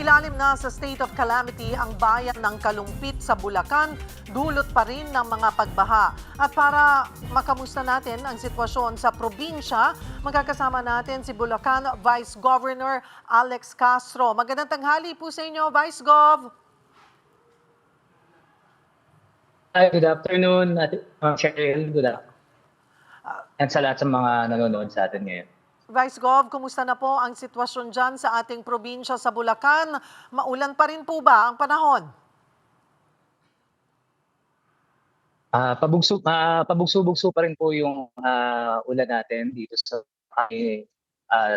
Ilalim na sa state of calamity ang bayan ng Kalumpit sa Bulacan, dulot pa rin ng mga pagbaha. At para makamusta natin ang sitwasyon sa probinsya, magkakasama natin si Bulacan Vice Governor Alex Castro. Magandang tanghali po sa inyo, Vice Gov. Hi, good afternoon, Cheryl. Good afternoon. And sa lahat sa mga nanonood sa atin ngayon. Vice Gov, kumusta na po ang sitwasyon dyan sa ating probinsya sa Bulacan? Maulan pa rin po ba ang panahon? Pabugso-bugso pa rin po yung ulan natin dito sa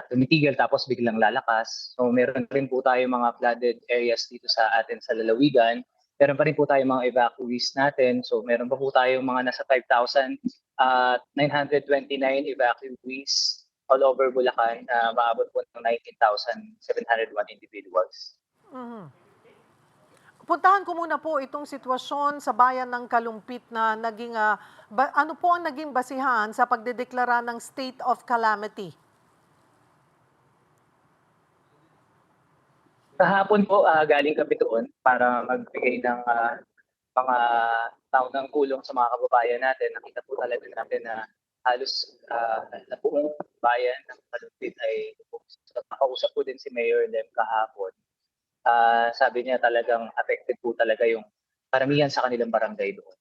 tumitigil tapos biglang lalakas. So meron pa rin po tayo mga flooded areas dito sa atin sa lalawigan. Meron pa rin po tayo mga evacuees natin. So meron pa po tayong mga nasa 5,929 evacuees all over Bulacan, maabot po ng 19,701 individuals. Puntahan ko muna po itong sitwasyon sa bayan ng Kalumpit na naging, ano po ang naging basihan sa pagdedeklara ng state of calamity? Kahapon po, galing kami doon para magbigay ng mga tao ng tulong sa mga kababayan natin. Nakita po talaga natin na halos na buong bayan ng Kalumpit ay nakausap po din si Mayor Lem kahapon. Sabi niya talagang affected po talaga yung karamihan sa kanilang barangay doon.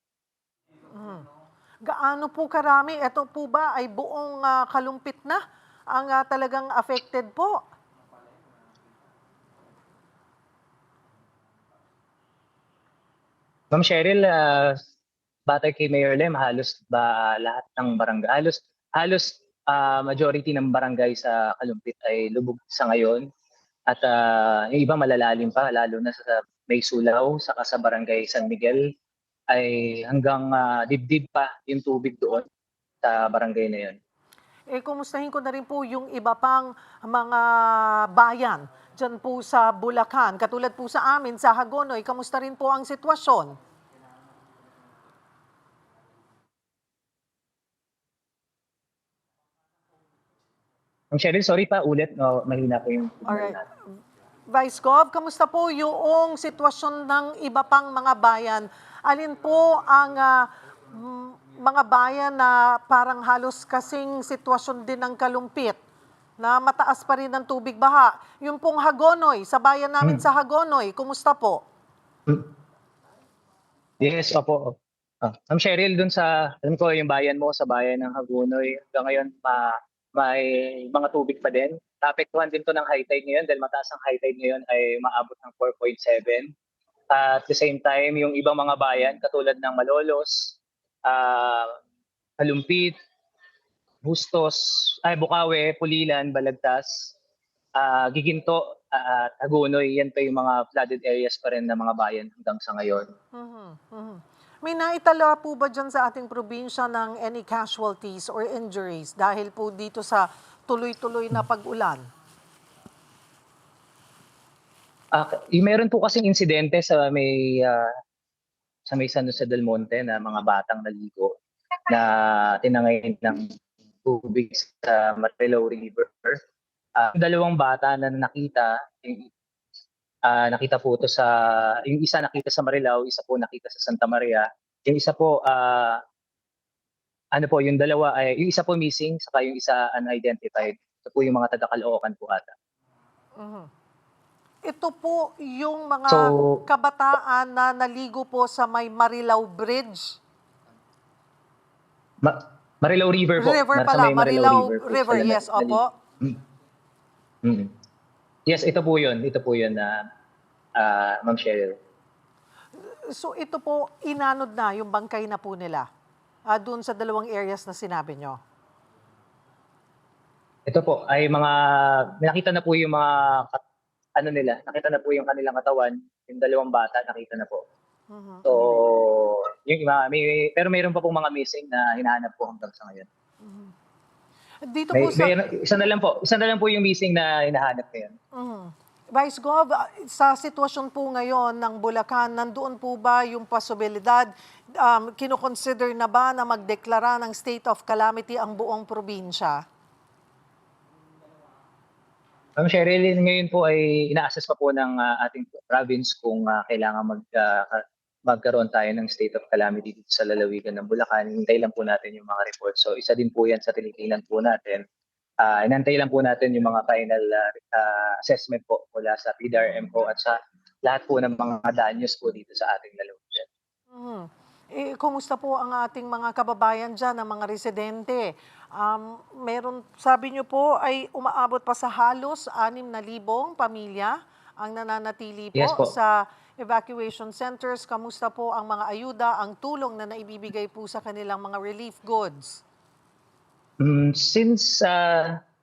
Gaano po karami? Ito po ba ay buong Kalumpit na ang talagang affected po? Ma'am Cheryl, batay kay Mayor Lem, halos lahat ng barangay, halos majority ng barangay sa Kalumpit ay lubog sa ngayon. At yung iba malalalim pa, lalo na sa May Sulaw, saka sa barangay San Miguel, ay hanggang dibdib pa yung tubig doon sa barangay na yun. Kumustahin ko na rin po yung iba pang mga bayan dyan po sa Bulacan. Katulad po sa amin, sa Hagonoy, kamusta rin po ang sitwasyon? Ma'am Cheryl, sorry pa, ulit. No, mahina po yung Alright. Vice Gov, kamusta po yung sitwasyon ng iba pang mga bayan? Alin po ang mga bayan na parang halos kasing sitwasyon din ng Kalumpit na mataas pa rin ang tubig baha? Yung pong Hagonoy, sa bayan namin sa Hagonoy, kumusta po? Yes, opo. Ma'am Cheryl, dun sa, alam ko yung bayan mo, sa bayan ng Hagonoy, hanggang ngayon may mga tubig pa din. Naapektuhan din to ng high tide ngayon dahil mataas ang high tide ngayon ay maabot ng 4.7. At the same time, yung ibang mga bayan katulad ng Malolos, Kalumpit, Bustos, Bukawe, Pulilan, Balagtas, Giginto, at Hagonoy, yan pa yung mga flooded areas pa rin ng mga bayan hanggang sa ngayon. May naitala po ba dyan sa ating probinsya ng any casualties or injuries dahil po dito sa tuloy-tuloy na pag-ulan? Meron po kasing insidente sa may San Jose del Monte na mga batang naligo na tinangay ng tubig sa Marilao River. Dalawang bata na nakita, nakita po ito sa, yung isa nakita sa Marilao, isa po nakita sa Santa Maria. Yung isa po, yung dalawa ay, yung isa po missing, saka yung isa unidentified. Ito po yung mga taga-Caloocan po ata. Ito po yung mga kabataan na naligo po sa may Marilao Bridge. Marilao River po. River pala, Marilao River, yes, opo. Yes, ito po yun na Ma'am Cheryl. So ito po, inanod na yung bangkay na po nila doon sa dalawang areas na sinabi nyo? Ito po ay nakita na po yung mga nakita na po yung kanilang katawan, yung dalawang bata nakita na po. So, yung pero mayroon pa pong mga missing na hinahanap po hanggang sa ngayon. Dito po isa na lang po yung missing na hinahanap ngayon. Vice Gov, sa sitwasyon po ngayon ng Bulacan, nandoon po ba yung posibilidad, kinoconsider na ba na magdeklara ng state of calamity ang buong probinsya? Cheryl, ngayon po ay ina-assess pa po ng ating province kung kailangan magkaroon tayo ng state of calamity dito sa lalawigan ng Bulacan. Hintay lang po natin yung mga reports. So isa din po yan sa tinitingnan po natin. Inantay lang po natin yung mga final assessment po mula sa PDRM po at sa lahat po ng mga danyos po dito sa ating lalawigan. Mhm. Kumusta po ang ating mga kababayan dyan, ang mga residente? Sabi niyo po ay umaabot pa sa halos 6,000 pamilya ang nananatili Yes po po. sa evacuation centers. Kamusta po ang mga ayuda, ang tulong na naibibigay po sa kanilang mga relief goods? Since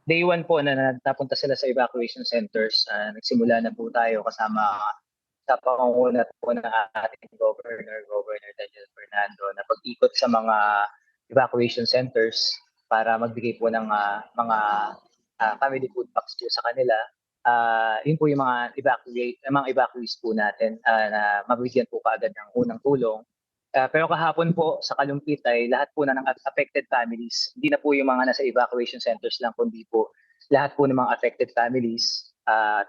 day one po na napunta sila sa evacuation centers, nagsimula na po tayo kasama sa pangunguna po ng ating Governor Daniel Fernando, na pag-ikot sa mga evacuation centers para magbigay po ng mga family food packs po sa kanila. Yun po yung mga evacuees po natin na mabigyan po kaagad ng unang tulong. Pero kahapon po sa Kalumpit ay lahat po na ng affected families, hindi na po yung mga nasa evacuation centers lang, kundi po lahat po ng mga affected families.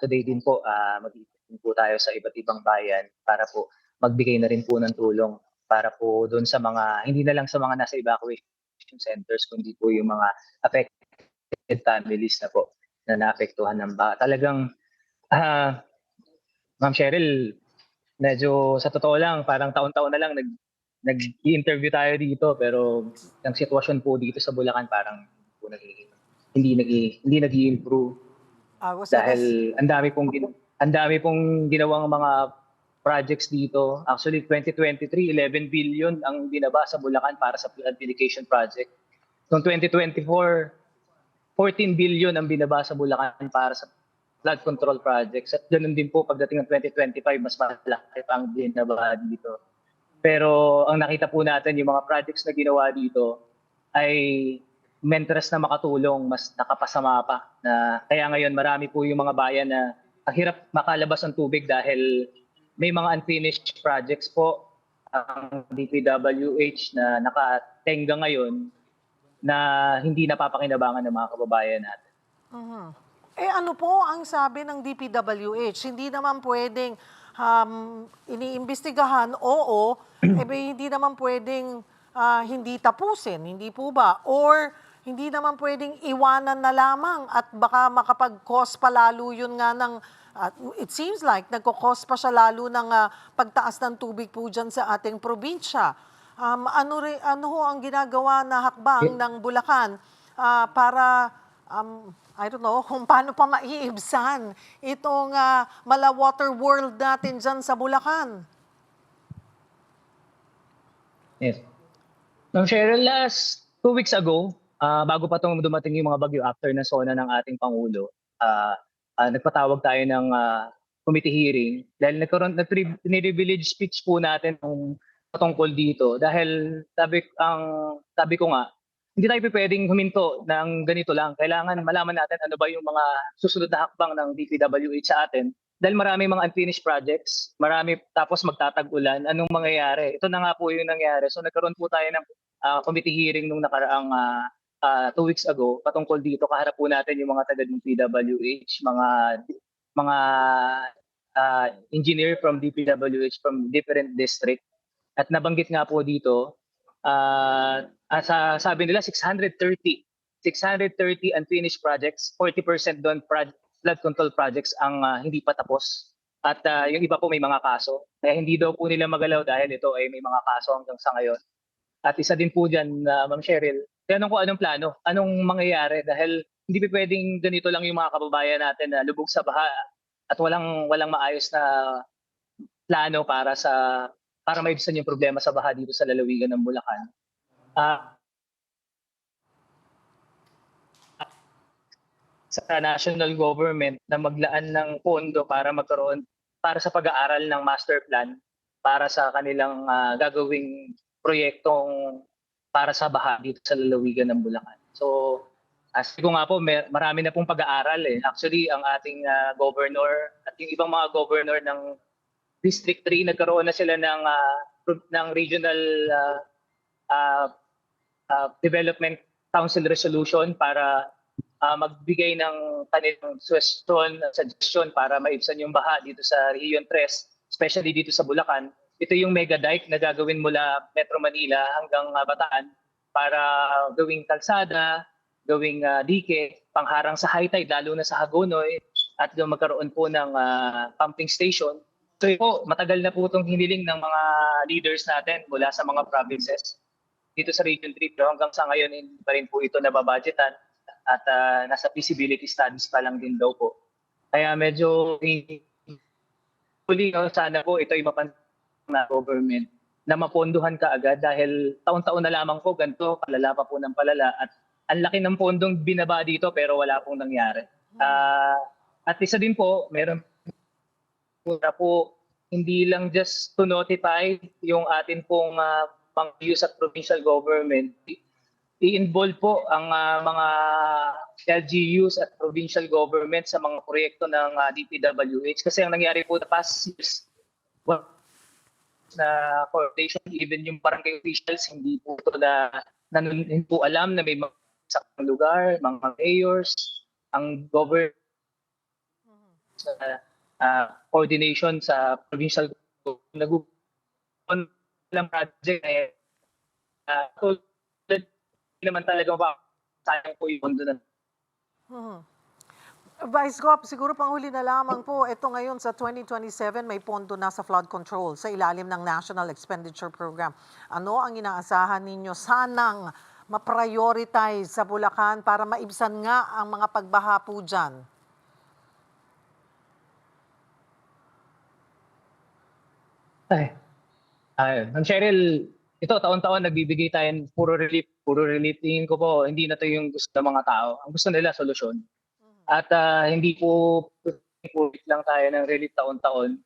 Today din po, mag-iikot po tayo sa iba't ibang bayan para po magbigay na rin po ng tulong para po doon sa mga, hindi na lang sa mga nasa evacuation centers, kundi po yung mga affected families na po na naapektuhan ng talagang, Ma'am Cheryl, medyo sa totoo lang, parang taon-taon na lang nag-i-interview tayo dito, pero ang sitwasyon po dito sa Bulacan parang po hindi nag-i-improve I was gonna dahil ang dami pong ginawang mga projects dito. Actually 2023, 11 billion ang binaba sa Bulacan para sa flood mitigation project. Noong 2024, 14 billion ang binaba sa Bulacan para sa flood control projects. At ganoon din po pagdating ng 2025, mas malaki pa ang binaba dito. Pero ang nakita po natin, yung mga projects na ginawa dito ay mentras na makatulong, mas nakapasama pa. Kaya ngayon marami po yung mga bayan na ang hirap makalabas ng tubig dahil may mga unfinished projects po ang DPWH na nakatenga ngayon na hindi napapakinabangan ng mga kababayan natin. Mhm. Ano po ang sabi ng DPWH? Hindi naman pwedeng iniimbestigahan, oo, hindi naman pwedeng hindi tapusin, hindi po ba? Or hindi naman pwedeng iwanan na lamang at baka makapag-cause pa lalo yun nga ng, it seems like nagko-cause pa siya lalo ng pagtaas ng tubig po dyan sa ating probinsya. Ano ho ang ginagawa na hakbang ng Bulacan para I don't know kung paano pa maiibsan itong mala water world natin dyan sa Bulacan? Yes. Ma'am Cheryl, last 2 weeks ago, bago pa itong dumating yung mga bagyo after na SONA ng ating Pangulo, nagpatawag tayo ng committee hearing dahil nire-village speech po natin patungkol dito dahil sabi ko nga, hindi tayo pwedeng huminto ng ganito lang. Kailangan malaman natin ano ba yung mga susunod na hakbang ng DPWH sa atin. Dahil marami mga unfinished projects, tapos magtatag-ulan, anong mangyayari? Ito na nga po yung nangyari. So nagkaroon po tayo ng committee hearing nung nakaraang 2 weeks ago patungkol dito. Kaharap po natin yung mga taga DPWH, mga engineer from DPWH from different district. At nabanggit nga po dito, sabi nila 630 unfinished projects, 40% doon flood control projects ang hindi pa tapos. At yung iba po may mga kaso. Kaya hindi daw po nila magalaw dahil ito ay may mga kaso hanggang sa ngayon. At isa din po dyan, Ma'am Cheryl, tanong ko anong plano, anong mangyayari dahil hindi pa pwedeng ganito lang yung mga kababayan natin na lubog sa baha at walang maayos na plano para maibsan yung problema sa baha dito sa lalawigan ng Bulacan. Sa national government na maglaan ng pondo para sa pag-aaral ng master plan para sa kanilang gagawing proyektong para sa baha dito sa lalawigan ng Bulacan. So, sabi ko nga po, marami na pong pag-aaral eh. Actually, ang ating governor at yung ibang mga governor ng District 3, nagkaroon na sila ng regional development council resolution para magbigay ng kanilang suggestion para maibsan yung baha dito sa Region 3, especially dito sa Bulacan. Ito yung mega dike na gagawin mula Metro Manila hanggang Bataan para gawing kalsada, gawing dike, pangharang sa high tide, lalo na sa Hagonoy, at magkaroon po ng pumping station. So po, matagal na po itong hiniling ng mga leaders natin mula sa mga provinces dito sa Region 3, pero hanggang sa ngayon hindi pa rin po ito nababudgetan at nasa feasibility studies pa lang din daw po. Kaya medyo huli, sana po ito ay mapansin na government na mapondohan kaagad dahil taon-taon na lamang po ganito, palala pa po ng palala at ang laki ng pondong binaba dito pero wala pong nangyari. At isa din po, meron po hindi lang just to notify yung atin pong mga use at provincial government, i-involve po ang mga LGUs at provincial government sa mga proyekto ng DPWH kasi ang nangyari po the past years, na coordination, even yung barangay officials hindi po ito hindi po alam na may mga sa lugar, mga mayors, ang government coordination sa provincial ng project hindi naman talaga sayang po yung mundo na. Vice Gov, siguro panghuli na lamang po, ito ngayon sa 2027 may pondo na sa flood control sa ilalim ng National Expenditure Program. Ano ang inaasahan ninyo sanang ma-prioritize sa Bulacan para maibsan nga ang mga pagbaha po dyan? Ang Cheryl, ito taon-taon nagbibigay tayo ng puro relief. Tingin ko po, hindi na to yung gusto ng mga tao. Ang gusto nila, solusyon. At hindi po lang tayo ng relief taon-taon.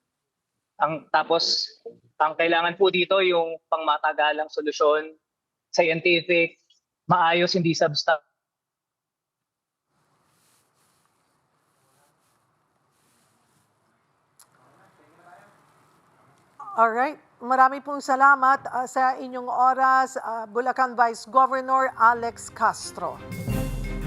Tapos, ang kailangan po dito yung pangmatagalang solusyon, scientific, maayos, hindi substance. Alright, marami pong salamat sa inyong oras, Bulacan Vice Governor Alex Castro.